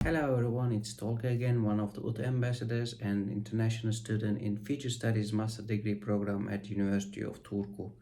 Hello everyone, it's Tolga again, one of the UTU ambassadors and international student in Future Studies Master Degree Program at University of Turku.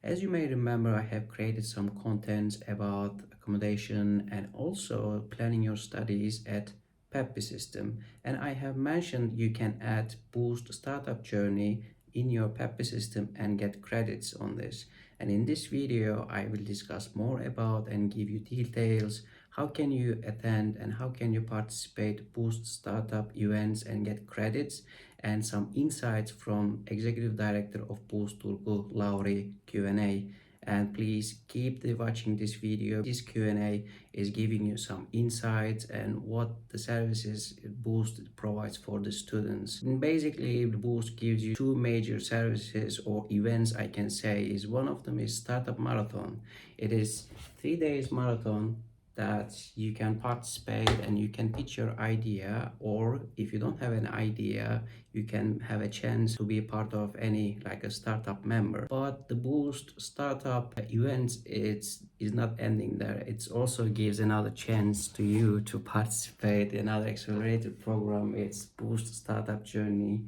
As you may remember, I have created some contents about accommodation and also planning your studies at PEPI system. And I have mentioned you can add Boost Startup Journey in your PEPI system and get credits on this. And in this video, I will discuss more about and give you details. How can you attend and how can you participate Boost Startup events and get credits? And some insights from Executive Director of Boost Turku, Lauri Q&A. And please keep watching this video. This Q&A is giving you some insights and what the services Boost provides for the students. And basically, Boost gives you two major services or events, I can say. Is one of them is Startup Marathon. It is 3 days marathon that you can participate and you can pitch your idea, or if you don't have an idea you can have a chance to be part of any like a startup member. But the Boost startup events is not ending there. It also gives another chance to you to participate in another accelerated program. It's Boost Startup Journey,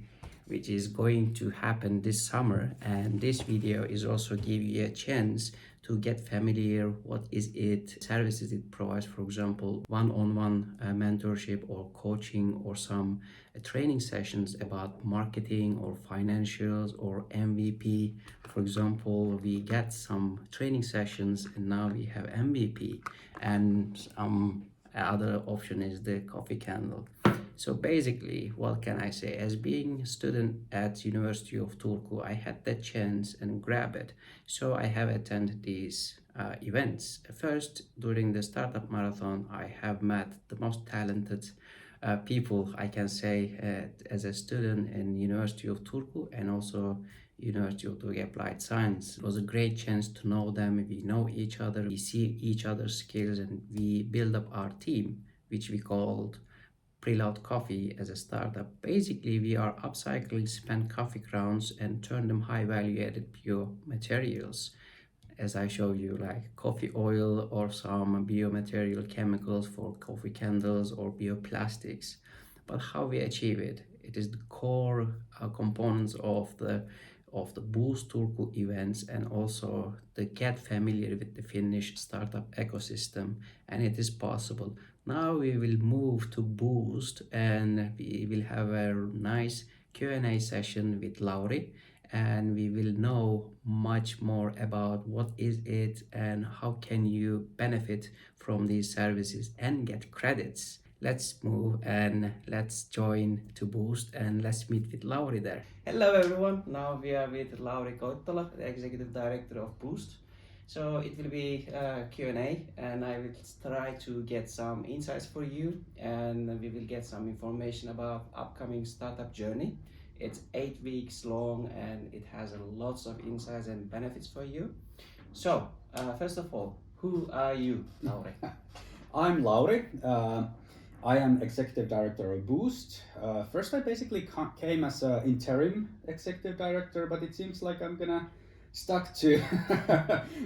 which is going to happen this summer, and this video is also give you a chance to get familiar what is it services it provides. For example, one-on-one mentorship or coaching or some training sessions about marketing or financials or MVP. For example, we get some training sessions and now we have MVP, and other option is the coffee candle. So basically, what can I say? As being a student at University of Turku, I had the chance and grab it. So I have attended these events. First, during the startup marathon, I have met the most talented people, I can say, as a student in University of Turku and also University of Turku Applied Science. It was a great chance to know them. We know each other, we see each other's skills, and we build up our team, which we called Preloved Coffee as a startup. Basically, we are upcycling spent coffee grounds and turn them high value added bio materials. As I showed you, like coffee oil or some biomaterial chemicals for coffee candles or bioplastics. But how we achieve it? It is the core components of the Boost Turku events and also to get familiar with the Finnish startup ecosystem, and it is possible. Now we will move to Boost and we will have a nice Q&A session with Lauri, and we will know much more about what is it and how can you benefit from these services and get credits. Let's move and let's join to Boost and let's meet with Lauri there. Hello everyone, now we are with Lauri Koittola, the Executive Director of Boost. So it will be a Q&A and I will try to get some insights for you, and we will get some information about upcoming startup journey. It's 8 weeks long and it has lots of insights and benefits for you. So first of all, who are you, Lauri? I'm Lauri. I am Executive Director of Boost. First, I basically came as an interim Executive Director, but it seems like I'm gonna stuck to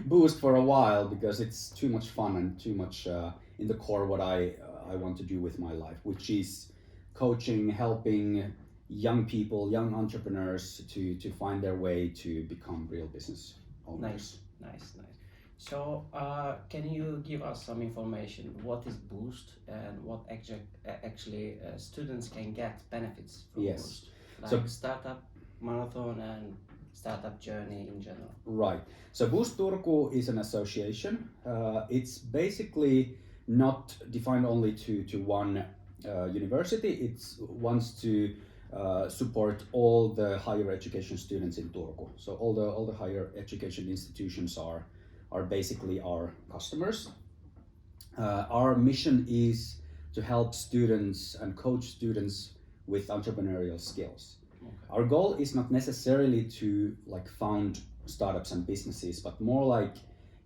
Boost for a while because it's too much fun and too much in the core what I want to do with my life, which is coaching, helping young people, young entrepreneurs to find their way to become real business owners. Nice. So, can you give us some information? What is Boost and what actually students can get benefits from Yes. Boost? Like So- startup marathon and startup journey in general. Right. So Boost Turku is an association. It's basically not defined only to one university. It wants to support all the higher education students in Turku. So all the higher education institutions are basically our customers. Our mission is to help students and coach students with entrepreneurial skills. Okay. Our goal is not necessarily to like found startups and businesses, but more like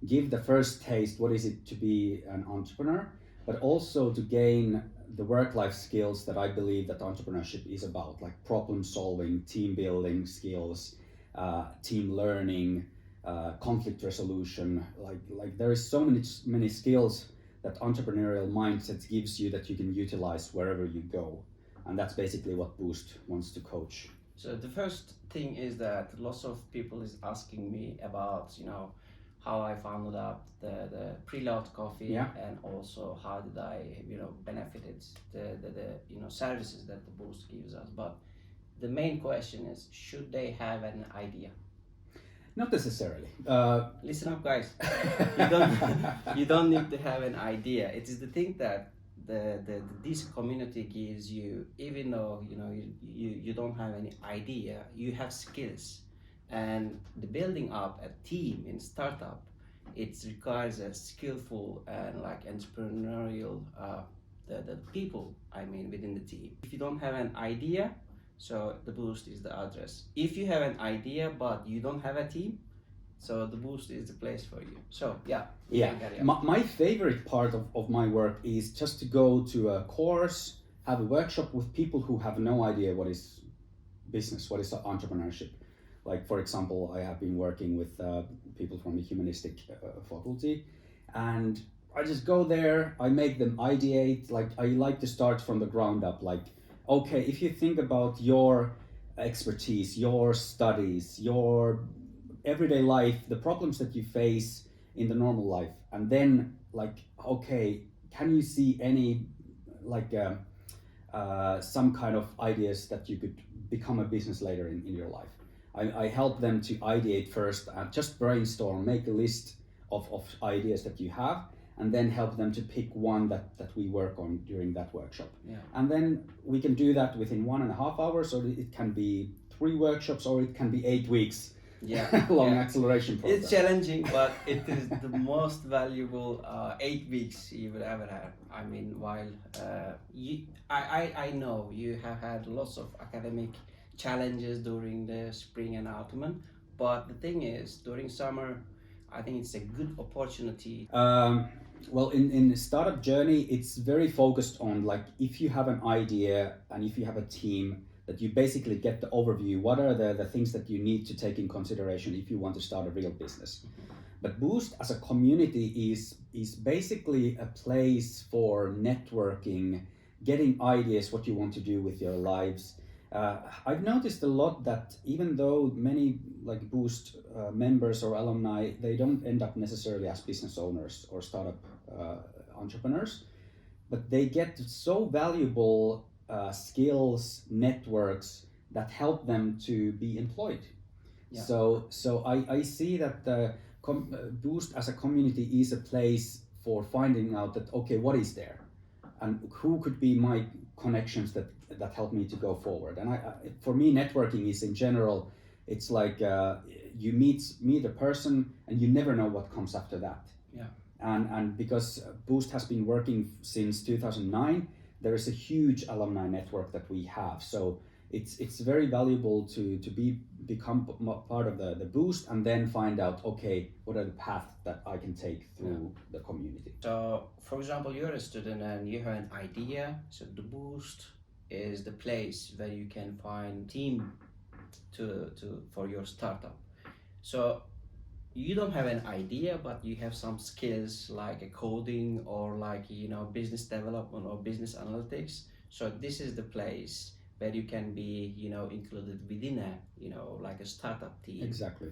give the first taste what is it to be an entrepreneur, but also to gain the work-life skills that I believe that entrepreneurship is about, like problem solving, team building skills, team learning, conflict resolution. Like there is so many skills that entrepreneurial mindset gives you that you can utilize wherever you go. And that's basically what Boost wants to coach. So the first thing is that lots of people is asking me about, how I founded up the Preloved Coffee, Yeah. and also how did I, benefited the services that the Boost gives us. But the main question is, should they have an idea? Not necessarily. Listen up, guys. You don't you don't need to have an idea. It is the thing that this community gives you, even though you don't have any idea, you have skills. And the building up a team in startup, it requires a skillful and like entrepreneurial the people, I mean, within the team. If you don't have an idea, so the Boost is the address. If you have an idea but you don't have a team, so the Boost is the place for you. So yeah. My favorite part of my work is just to go to a course, have a workshop with people who have no idea what is business, what is entrepreneurship. Like, for example, I have been working with people from the humanistic faculty, and I just go there, I make them ideate. Like, I like to start from the ground up. Like, okay, if you think about your expertise, your studies, your everyday life, the problems that you face in the normal life, and then like, okay, can you see any like some kind of ideas that you could become a business later in your life? I help them to ideate first and just brainstorm, make a list of ideas that you have, and then help them to pick one that we work on during that workshop. Yeah. And then we can do that within 1.5 hours, or it can be 3 workshops, or it can be 8 weeks. Yeah. Long Yeah. acceleration program. It's challenging, but it is the most valuable 8 weeks you will ever have. I mean, while I know you have had lots of academic challenges during the spring and autumn, but the thing is, during summer, I think it's a good opportunity. Well, in the startup journey, it's very focused on, like, if you have an idea and if you have a team, that you basically get the overview. What are the things that you need to take in consideration if you want to start a real business? But Boost as a community is basically a place for networking, getting ideas, what you want to do with your lives. I've noticed a lot that even though many like Boost members or alumni, they don't end up necessarily as business owners or startup entrepreneurs, but they get so valuable skills, networks that help them to be employed. Yeah. So I see that the Boost as a community is a place for finding out that, okay, what is there, and who could be my connections that help me to go forward. And for me, networking is in general, it's like you meet a person and you never know what comes after that. Yeah. And because Boost has been working since 2009, there is a huge alumni network that we have. So it's very valuable to become part of the Boost, and then find out, okay, what are the paths that I can take through the community. So, for example, you're a student and you have an idea. So the Boost is the place where you can find team for your startup. So you don't have an idea, but you have some skills like a coding or like business development or business analytics. So this is the place where you can be included within a like a startup team. Exactly.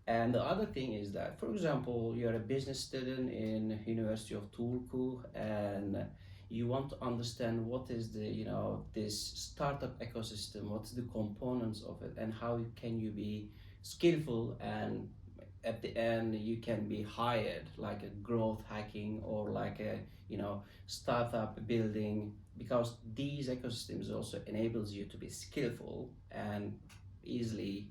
And the other thing is that, for example, you're a business student in University of Turku and you want to understand what is the this startup ecosystem, what's the components of it, and how can you be skillful, and at the end you can be hired like a growth hacking or like a startup building, because these ecosystems also enables you to be skillful and easily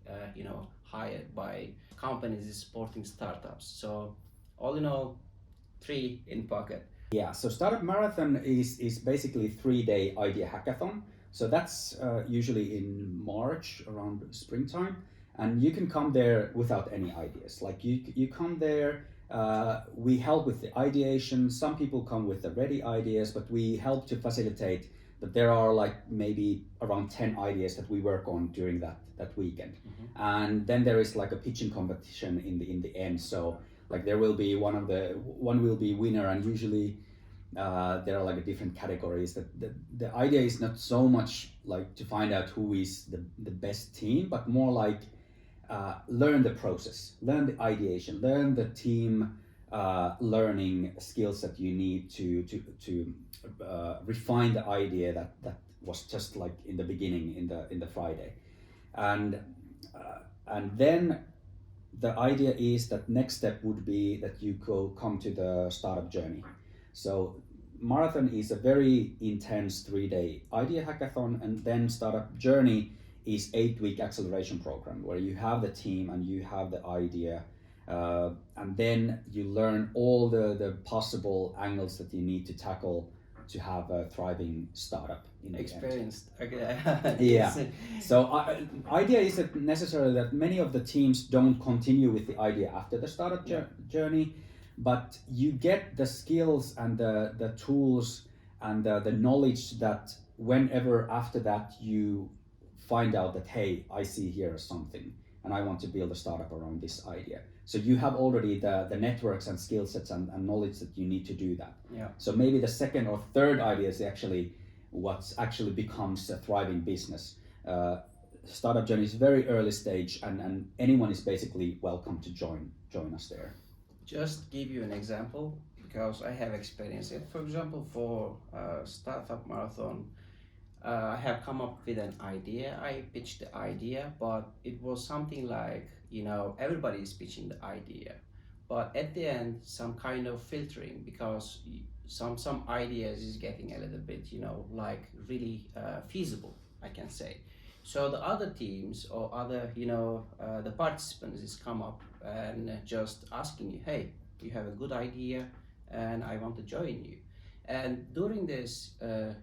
hired by companies supporting startups. So all in all, 3 in pocket. Yeah, so Startup Marathon is basically 3-day idea hackathon. So that's usually in March, around springtime. And you can come there without any ideas. Like you come there, we help with the ideation. Some people come with the ready ideas, but we help to facilitate that there are like maybe around 10 ideas that we work on during that weekend. Mm-hmm. And then there is like a pitching competition in the end. So like there will be one will be winner, and usually There are like different categories. The idea is not so much like to find out who is the best team, but more like learn the process, learn the ideation, learn the team learning skills that you need to refine the idea that was just like in the beginning in the Friday, and then the idea is that next step would be that you come to the startup journey. So marathon is a very intense 3-day idea hackathon, and then startup journey is 8-week acceleration program where you have the team and you have the idea, and then you learn all the possible angles that you need to tackle to have a thriving startup in the Experienced. Okay. end. Yeah. So idea is that necessarily that many of the teams don't continue with the idea after the startup journey, but you get the skills and the tools and the knowledge that whenever after that you find out that, hey, I see here something and I want to build a startup around this idea. So you have already the networks and skill sets and knowledge that you need to do that. Yeah. So maybe the second or third idea is actually what actually becomes a thriving business. Startup journey is very early stage, and anyone is basically welcome to join us there. Just give you an example because I have experienced it. For example, for startup marathon, I have come up with an idea. I pitched the idea, but it was something like, everybody is pitching the idea, but at the end, some kind of filtering because some ideas is getting a little bit, like really feasible, I can say. So the other teams or other, the participants is come up and just asking you, hey, you have a good idea, and I want to join you. And during this, the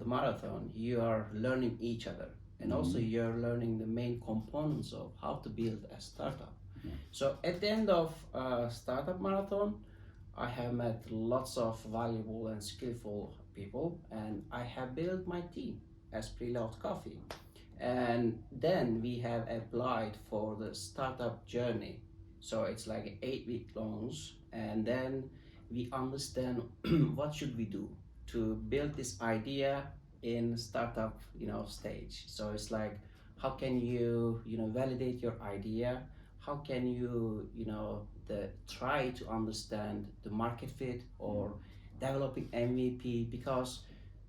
marathon, you are learning each other, and also you're learning the main components of how to build a startup. So at the end of startup marathon, I have met lots of valuable and skillful people, and I have built my team as Preloved Coffee. And then we have applied for the startup journey. So it's like an 8-week launch, and then we understand what should we do to build this idea in startup stage. So it's like, how can you validate your idea, how can you try to understand the market fit or developing MVP, because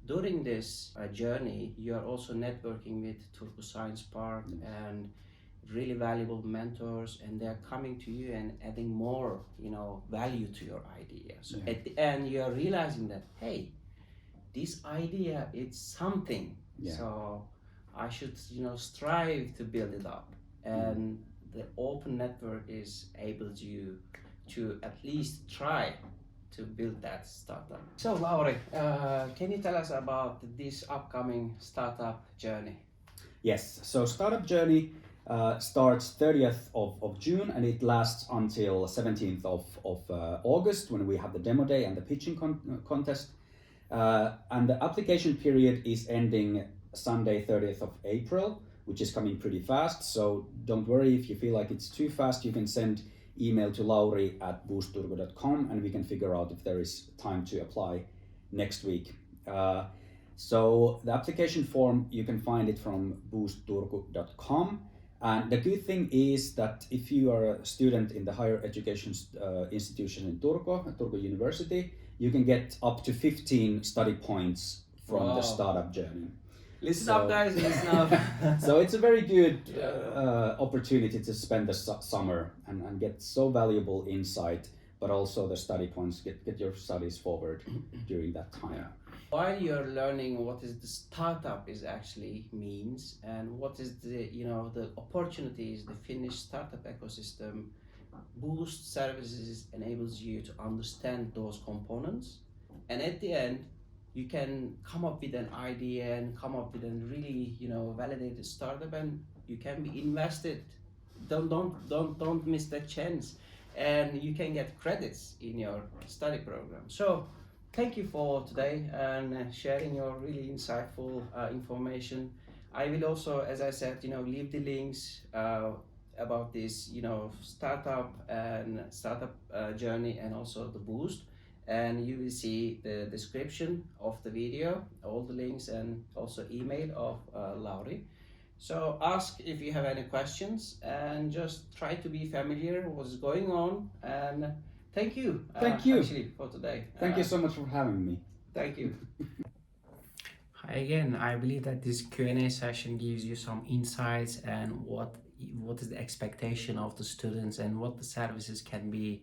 during this journey you are also networking with Turku Science Park and really valuable mentors, and they're coming to you and adding more value to your idea. So at the end you are realizing that, hey, this idea it's something, so I should strive to build it up. And the open network is able to at least try to build that startup. So Lauri, can you tell us about this upcoming startup journey? Yes, so startup journey starts 30th of June, and it lasts until 17th of August, when we have the demo day and the pitching contest. And the application period is ending Sunday 30th of April, which is coming pretty fast. So don't worry if you feel like it's too fast. You can send email to lauri@boostturku.com and we can figure out if there is time to apply next week. So the application form, you can find it from boostturku.com. And the good thing is that if you are a student in the higher education institution in Turku University, you can get up to 15 study points from the startup journey. Listen up, guys, listen up. So it's a very good opportunity to spend the summer and get so valuable insight, but also the study points, get your studies forward during that time. Yeah. While you're learning what is the startup is actually means and what is the the opportunities the Finnish startup ecosystem Boost services enables you to understand those components, and at the end you can come up with an idea and come up with a really validated startup, and you can be invested. Don't miss that chance, and you can get credits in your study program. So thank you for today and sharing your really insightful information. I will also, as I said, leave the links about this, startup and startup journey, and also the Boost. and you will see the description of the video, all the links, and also email of Lauri. So ask if you have any questions and just try to be familiar what's going on. And thank you. Thank you. Actually, for today. Thank you so much for having me. Thank you. Hi again. I believe that this Q&A session gives you some insights and what is the expectation of the students and what the services can be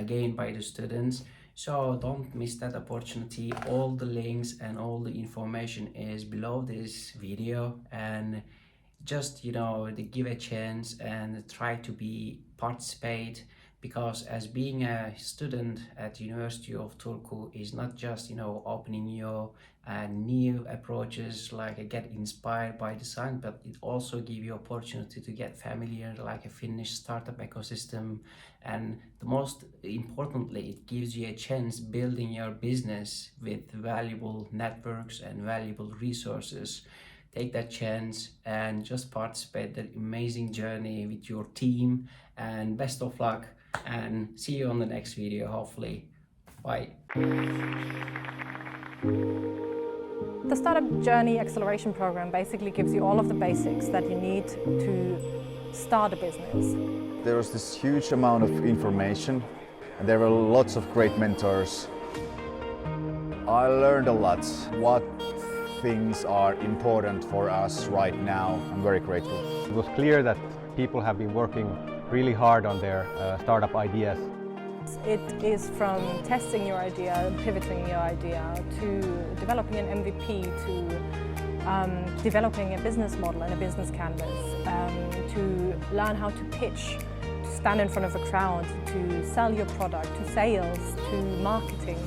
gained by the students. So don't miss that opportunity. All the links and all the information is below this video, and just give a chance and try to participate, because as being a student at University of Turku is not just opening your new approaches, like get inspired by design, but it also gives you opportunity to get familiar like a Finnish startup ecosystem, and the most importantly, it gives you a chance building your business with valuable networks and valuable resources. Take that chance and just participate in that amazing journey with your team, and best of luck, and see you on the next video, hopefully. Bye. The Startup Journey Acceleration Program basically gives you all of the basics that you need to start a business. There was this huge amount of information, and there were lots of great mentors. I learned a lot. What things are important for us right now. I'm very grateful. It was clear that people have been working really hard on their startup ideas. It is from testing your idea, pivoting your idea, to developing an MVP, to developing a business model and a business canvas, to learn how to pitch, to stand in front of a crowd, to sell your product, to sales, to marketing.